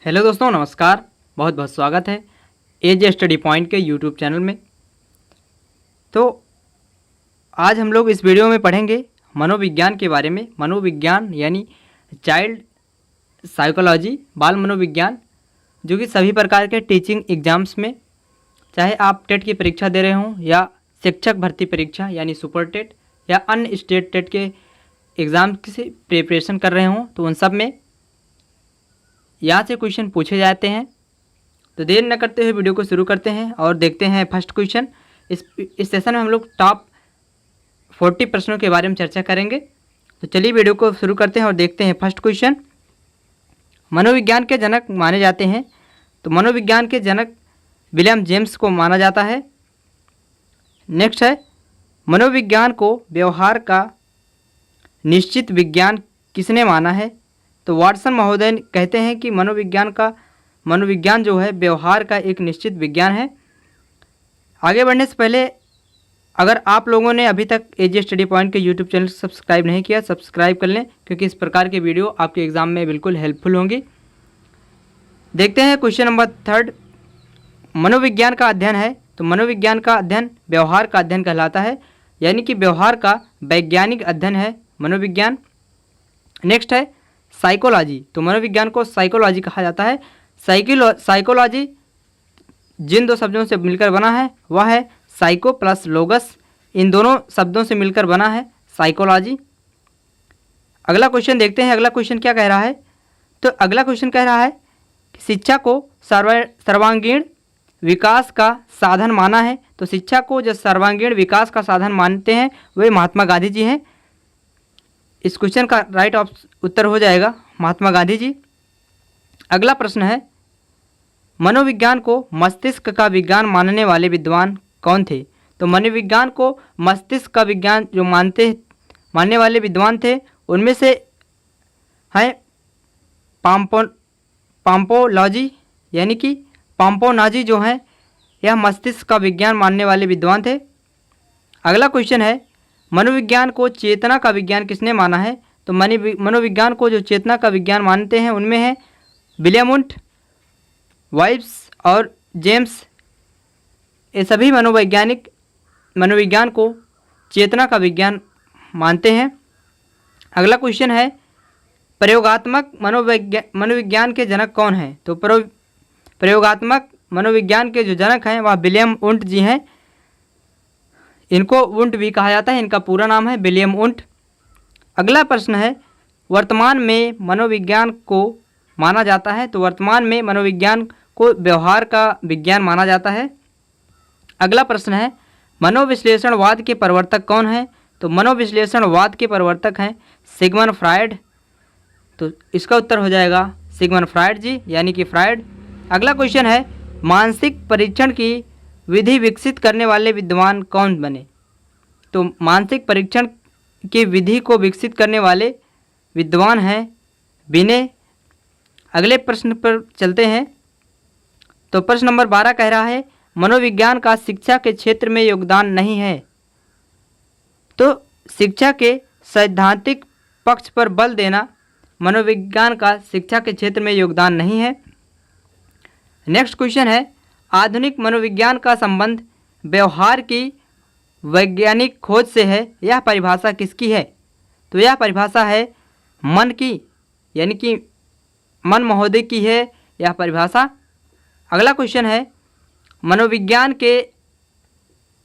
Hello दोस्तों, नमस्कार। बहुत बहुत स्वागत है एजे स्टडी पॉइंट के यूट्यूब चैनल में। तो आज हम लोग इस वीडियो में पढ़ेंगे मनोविज्ञान के बारे में। मनोविज्ञान यानी चाइल्ड साइकोलॉजी, बाल मनोविज्ञान, जो कि सभी प्रकार के टीचिंग एग्जाम्स में, चाहे आप टेट की परीक्षा दे रहे हों या शिक्षक भर्ती परीक्षा यानी सुपर टेट या अन्य स्टेट टेट के एग्ज़ाम की प्रिपरेशन कर रहे हों, तो उन सब में यहाँ से क्वेश्चन पूछे जाते हैं। तो देर न करते हुए वीडियो को शुरू करते हैं और देखते हैं फर्स्ट क्वेश्चन। इस सेशन में हम लोग टॉप 40 प्रश्नों के बारे में चर्चा करेंगे। तो चलिए वीडियो को शुरू करते हैं और देखते हैं फर्स्ट क्वेश्चन। मनोविज्ञान के जनक माने जाते हैं, तो मनोविज्ञान के जनक विलियम जेम्स को माना जाता है। नेक्स्ट है, मनोविज्ञान को व्यवहार का निश्चित विज्ञान किसने माना है? तो वाटसन महोदय कहते हैं कि मनोविज्ञान जो है व्यवहार का एक निश्चित विज्ञान है। आगे बढ़ने से पहले अगर आप लोगों ने अभी तक एजे स्टडी पॉइंट के यूट्यूब चैनल सब्सक्राइब नहीं किया, सब्सक्राइब कर लें, क्योंकि इस प्रकार के वीडियो आपके एग्ज़ाम में बिल्कुल हेल्पफुल होंगी। देखते हैं क्वेश्चन नंबर 3। मनोविज्ञान का अध्ययन है, तो मनोविज्ञान का अध्ययन व्यवहार का अध्ययन कहलाता है, यानी कि व्यवहार का वैज्ञानिक अध्ययन है मनोविज्ञान। नेक्स्ट है साइकोलॉजी, तो मनोविज्ञान को साइकोलॉजी कहा जाता है। साइकोलॉजी जिन दो शब्दों से मिलकर बना है वह है साइको प्लस लोगस, इन दोनों शब्दों से मिलकर बना है साइकोलॉजी। अगला क्वेश्चन देखते हैं। अगला क्वेश्चन क्या कह रहा है? तो अगला क्वेश्चन कह रहा है कि शिक्षा को सर्वांगीण विकास का साधन माना है। तो शिक्षा को जो सर्वांगीण विकास का साधन मानते हैं वे महात्मा गांधी जी हैं। इस क्वेश्चन का राइट उत्तर हो जाएगा महात्मा गांधी जी। अगला प्रश्न है, मनोविज्ञान को मस्तिष्क का विज्ञान मानने वाले विद्वान कौन थे? तो मनोविज्ञान को मस्तिष्क का विज्ञान जो मानने वाले विद्वान थे उनमें से हैं पाम्पोलॉजी, यानी कि पाम्पोनाजी जो हैं यह मस्तिष्क का विज्ञान मानने वाले विद्वान थे। अगला क्वेश्चन है, मनोविज्ञान को चेतना का विज्ञान किसने माना है? तो मनोविज्ञान को जो चेतना का विज्ञान मानते हैं उनमें है विलियम वुंट, वाइब्स और जेम्स। ये सभी मनोवैज्ञानिक मनोविज्ञान को चेतना का विज्ञान मानते हैं। अगला क्वेश्चन है, प्रयोगात्मक मनोविज्ञान के जनक कौन हैं? तो प्रयोगात्मक मनोविज्ञान के जो जनक हैं वह विलियम वुंट जी हैं। इनको वुंट भी कहा जाता है, इनका पूरा नाम है विलियम वुंट। अगला प्रश्न है, वर्तमान में मनोविज्ञान को माना जाता है, तो वर्तमान में मनोविज्ञान को व्यवहार का विज्ञान माना जाता है। अगला प्रश्न है, मनोविश्लेषणवाद के प्रवर्तक कौन हैं? तो मनोविश्लेषणवाद के प्रवर्तक हैं सिगमंड फ्रायड। तो इसका उत्तर हो जाएगा सिगमंड फ्रायड जी, यानी कि फ्रायड। अगला क्वेश्चन है, मानसिक परीक्षण की विधि विकसित करने वाले विद्वान कौन बने? तो मानसिक परीक्षण की विधि को विकसित करने वाले विद्वान हैं बिने। अगले प्रश्न पर चलते हैं। तो प्रश्न नंबर 12 कह रहा है, मनोविज्ञान का शिक्षा के क्षेत्र में योगदान नहीं है। तो शिक्षा के सैद्धांतिक पक्ष पर बल देना मनोविज्ञान का शिक्षा के क्षेत्र में योगदान नहीं है। नेक्स्ट क्वेश्चन है, आधुनिक मनोविज्ञान का संबंध व्यवहार की वैज्ञानिक खोज से है, यह परिभाषा किसकी है? तो यह परिभाषा है मन की, यानी कि मन महोदय की है यह परिभाषा। अगला क्वेश्चन है, मनोविज्ञान के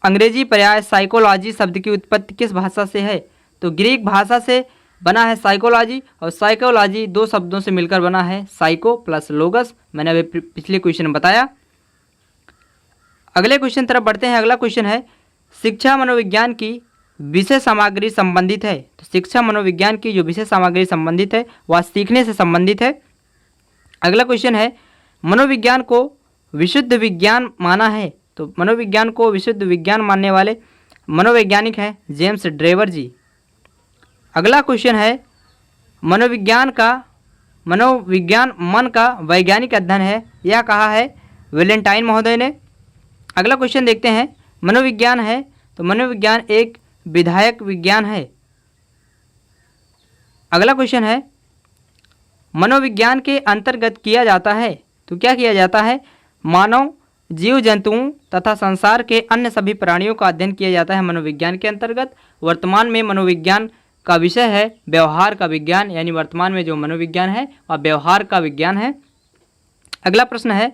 अंग्रेजी पर्याय साइकोलॉजी शब्द की उत्पत्ति किस भाषा से है? तो ग्रीक भाषा से बना है साइकोलॉजी, और साइकोलॉजी दो शब्दों से मिलकर बना है साइको प्लस लोगस। मैंने अभी पिछले क्वेश्चन में बताया। अगले क्वेश्चन तरफ बढ़ते हैं। अगला क्वेश्चन है, शिक्षा मनोविज्ञान की विषय सामग्री संबंधित है। तो शिक्षा मनोविज्ञान की जो विषय सामग्री संबंधित है वह सीखने से संबंधित है। अगला क्वेश्चन है, मनोविज्ञान को विशुद्ध विज्ञान माना है। तो मनोविज्ञान को विशुद्ध विज्ञान मानने वाले मनोवैज्ञानिक हैं जेम्स ड्रेवर जी। अगला क्वेश्चन है, मनोविज्ञान मन का वैज्ञानिक अध्ययन है, यह कहा है वेलेंटाइन महोदय ने। अगला क्वेश्चन देखते हैं, मनोविज्ञान है, तो मनोविज्ञान एक विधायक विज्ञान है। अगला क्वेश्चन है, मनोविज्ञान के अंतर्गत किया जाता है? तो क्या किया जाता है? मानव, जीव जंतुओं तथा संसार के अन्य सभी प्राणियों का अध्ययन किया जाता है मनोविज्ञान के अंतर्गत। वर्तमान में मनोविज्ञान का विषय है व्यवहार का विज्ञान, यानी वर्तमान में जो मनोविज्ञान है वह व्यवहार का विज्ञान है। अगला प्रश्न है,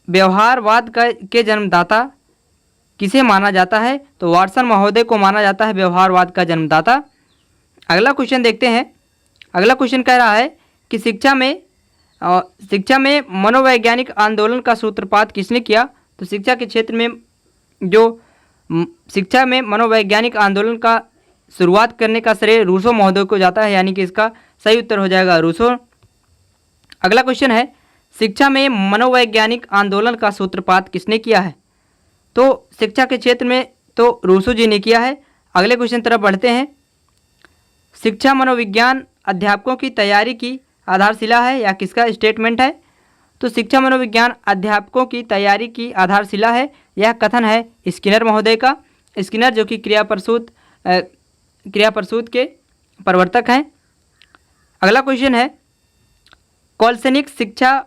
व्यवहारवाद के जन्मदाता किसे माना जाता है? तो वाटसन महोदय को माना जाता है व्यवहारवाद का जन्मदाता। अगला क्वेश्चन देखते हैं। अगला क्वेश्चन कह रहा है कि शिक्षा में मनोवैज्ञानिक आंदोलन का सूत्रपात किसने किया? तो शिक्षा के क्षेत्र में शिक्षा में मनोवैज्ञानिक आंदोलन का शुरुआत करने का श्रेय रूसो महोदय को जाता है, यानी कि इसका सही उत्तर हो जाएगा रूसो। अगला क्वेश्चन है, शिक्षा में मनोवैज्ञानिक आंदोलन का सूत्रपात किसने किया है? तो शिक्षा के क्षेत्र में तो रूसो जी ने किया है। अगले क्वेश्चन तरफ बढ़ते हैं। शिक्षा मनोविज्ञान अध्यापकों की तैयारी की आधारशिला है या किसका स्टेटमेंट है? तो शिक्षा मनोविज्ञान अध्यापकों की तैयारी की आधारशिला है, यह कथन है स्किनर महोदय का। स्किनर जो कि क्रियाप्रसूत के प्रवर्तक हैं। अगला क्वेश्चन है, कॉल्सनिक शिक्षा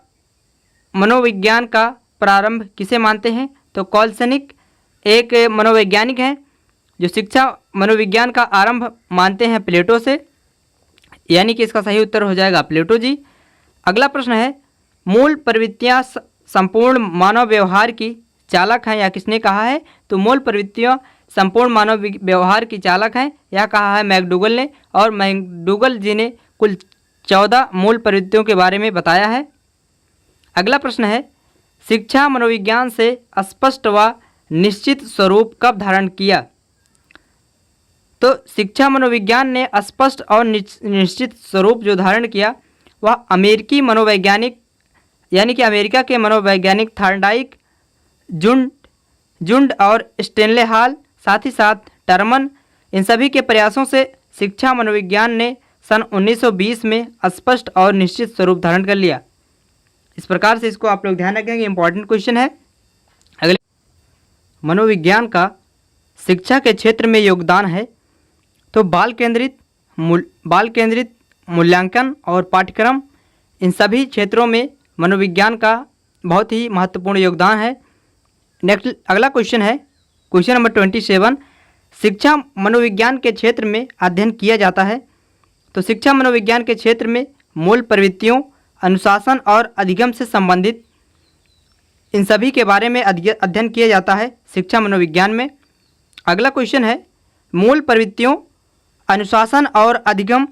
मनोविज्ञान का प्रारंभ किसे मानते हैं? तो कॉल्सनिक एक मनोवैज्ञानिक हैं जो शिक्षा मनोविज्ञान का आरंभ मानते हैं प्लेटो से, यानी कि इसका सही उत्तर हो जाएगा प्लेटो जी। अगला प्रश्न है, मूल प्रवृत्तियां संपूर्ण मानव व्यवहार की चालक हैं या किसने कहा है? तो मूल प्रवृत्तियां संपूर्ण मानव व्यवहार की चालक हैं, यह कहा है मैकडूगल ने, और मैकडूगल जी ने कुल 14 मूल प्रवृत्तियों के बारे में बताया है। अगला प्रश्न है, शिक्षा मनोविज्ञान से स्पष्ट व निश्चित स्वरूप कब धारण किया? तो शिक्षा मनोविज्ञान ने स्पष्ट और निश्चित स्वरूप जो धारण किया वह अमेरिकी मनोवैज्ञानिक, यानी कि अमेरिका के मनोवैज्ञानिक थॉर्नडाइक, जुंड और स्टेनले हॉल, साथ ही साथ टर्मन, इन सभी के प्रयासों से शिक्षा मनोविज्ञान ने सन 1920 में स्पष्ट और निश्चित स्वरूप धारण कर लिया। इस प्रकार से इसको आप लोग ध्यान रखेंगे, इंपॉर्टेंट क्वेश्चन है। अगले, मनोविज्ञान का शिक्षा के क्षेत्र में योगदान है? तो बाल केंद्रित मूल्यांकन और पाठ्यक्रम, इन सभी क्षेत्रों में मनोविज्ञान का बहुत ही महत्वपूर्ण योगदान है। नेक्स्ट अगला क्वेश्चन है, क्वेश्चन नंबर 27, शिक्षा मनोविज्ञान के क्षेत्र में अध्ययन किया जाता है? तो शिक्षा मनोविज्ञान के क्षेत्र में मूल प्रवृत्तियों, अनुशासन और अधिगम से संबंधित इन सभी के बारे में अध्ययन किया जाता है शिक्षा मनोविज्ञान में। अगला क्वेश्चन है, मूल प्रवृत्तियों, अनुशासन और अधिगम,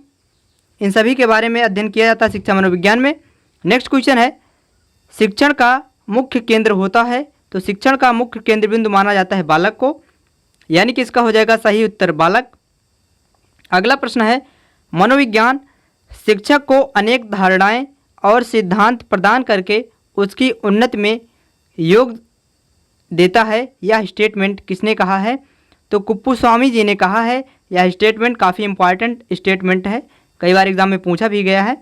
इन सभी के बारे में अध्ययन किया जाता है शिक्षा मनोविज्ञान में। नेक्स्ट क्वेश्चन है, शिक्षण का मुख्य केंद्र होता है? तो शिक्षण का मुख्य केंद्र बिंदु माना जाता है बालक को, यानी कि इसका हो जाएगा सही उत्तर बालक। अगला प्रश्न है, मनोविज्ञान शिक्षक को अनेक धारणाएं और सिद्धांत प्रदान करके उसकी उन्नति में योग देता है, यह स्टेटमेंट किसने कहा है? तो कुप्पुस्वामी जी ने कहा है। यह स्टेटमेंट काफ़ी इंपॉर्टेंट स्टेटमेंट है, कई बार एग्जाम में पूछा भी गया है।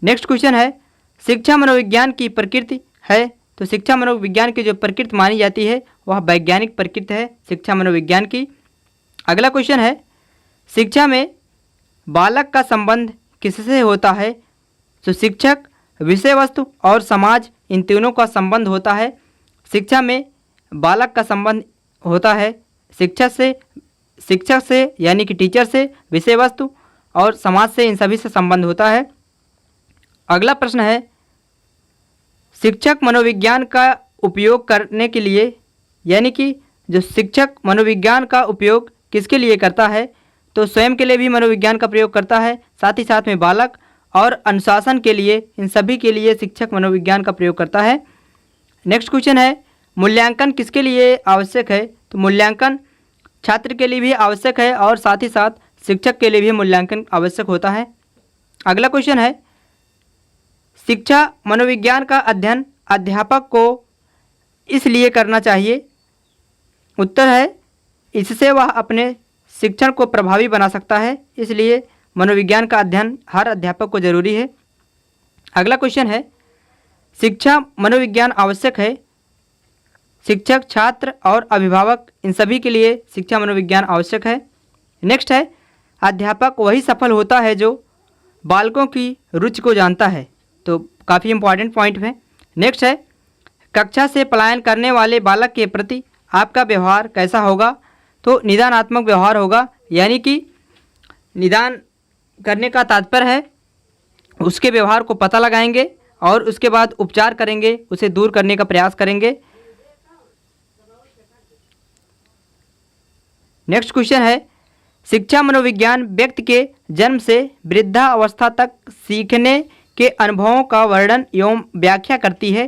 नेक्स्ट क्वेश्चन है, शिक्षा मनोविज्ञान की प्रकृति है? तो शिक्षा मनोविज्ञान की जो प्रकृति मानी जाती है वह वैज्ञानिक प्रकृति है शिक्षा मनोविज्ञान की। अगला क्वेश्चन है, शिक्षा में बालक का संबंध किससे होता है? तो शिक्षक, विषय वस्तु और समाज, इन तीनों का संबंध होता है। शिक्षा में बालक का संबंध होता है शिक्षक से यानी कि टीचर से, विषय वस्तु और समाज से, इन सभी से संबंध होता है। अगला प्रश्न है, शिक्षक मनोविज्ञान का उपयोग करने के लिए, यानी कि जो शिक्षक मनोविज्ञान का उपयोग किसके लिए करता है? तो स्वयं के लिए भी मनोविज्ञान का प्रयोग करता है, साथ ही साथ में बालक और अनुशासन के लिए, इन सभी के लिए शिक्षक मनोविज्ञान का प्रयोग करता है। नेक्स्ट क्वेश्चन है, मूल्यांकन किसके लिए आवश्यक है? तो मूल्यांकन छात्र के लिए भी आवश्यक है और साथ ही साथ शिक्षक के लिए भी मूल्यांकन आवश्यक होता है। अगला क्वेश्चन है, शिक्षा मनोविज्ञान का अध्ययन अध्यापक को इसलिए करना चाहिए? उत्तर है, इससे वह अपने शिक्षण को प्रभावी बना सकता है, इसलिए मनोविज्ञान का अध्ययन हर अध्यापक को जरूरी है। अगला क्वेश्चन है, शिक्षा मनोविज्ञान आवश्यक है? शिक्षक, छात्र और अभिभावक, इन सभी के लिए शिक्षा मनोविज्ञान आवश्यक है। नेक्स्ट है, अध्यापक वही सफल होता है जो बालकों की रुचि को जानता है। तो काफ़ी इम्पॉर्टेंट पॉइंट है। नेक्स्ट है, कक्षा से पलायन करने वाले बालक के प्रति आपका व्यवहार कैसा होगा? तो निदानात्मक व्यवहार होगा, यानी कि निदान करने का तात्पर्य है उसके व्यवहार को पता लगाएंगे और उसके बाद उपचार करेंगे, उसे दूर करने का प्रयास करेंगे। नेक्स्ट क्वेश्चन है, शिक्षा मनोविज्ञान व्यक्ति के जन्म से वृद्धावस्था तक सीखने के अनुभवों का वर्णन एवं व्याख्या करती है।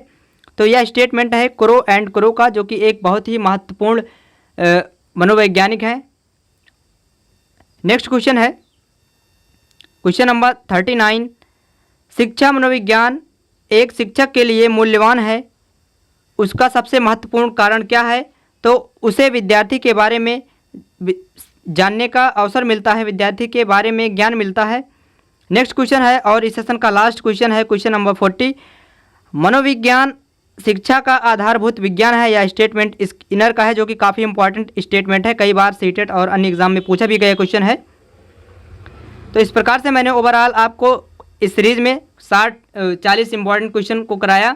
तो यह स्टेटमेंट है क्रो एंड क्रो का, जो कि एक बहुत ही महत्वपूर्ण मनोवैज्ञानिक है। नेक्स्ट क्वेश्चन है क्वेश्चन नंबर 39, शिक्षा मनोविज्ञान एक शिक्षक के लिए मूल्यवान है, उसका सबसे महत्वपूर्ण कारण क्या है? तो उसे विद्यार्थी के बारे में जानने का अवसर मिलता है, विद्यार्थी के बारे में ज्ञान मिलता है। नेक्स्ट क्वेश्चन है और इस सेशन का लास्ट क्वेश्चन है क्वेश्चन नंबर 40, मनोविज्ञान शिक्षा का आधारभूत विज्ञान है। यह स्टेटमेंट इस इनर का है, जो कि काफ़ी इंपॉर्टेंट स्टेटमेंट है, कई बार सीटेट और अन्य एग्जाम में पूछा भी गया क्वेश्चन है। तो इस प्रकार से मैंने ओवरऑल आपको इस सीरीज़ में 40 इंपॉर्टेंट क्वेश्चन को कराया।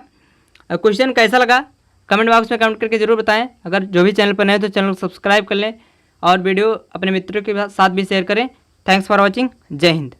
क्वेश्चन कैसा लगा कमेंट बॉक्स में कमेंट करके ज़रूर बताएं। अगर जो भी चैनल पर नए तो चैनल को सब्सक्राइब कर लें और वीडियो अपने मित्रों के साथ भी शेयर करें। Thanks for watching. जय हिंद।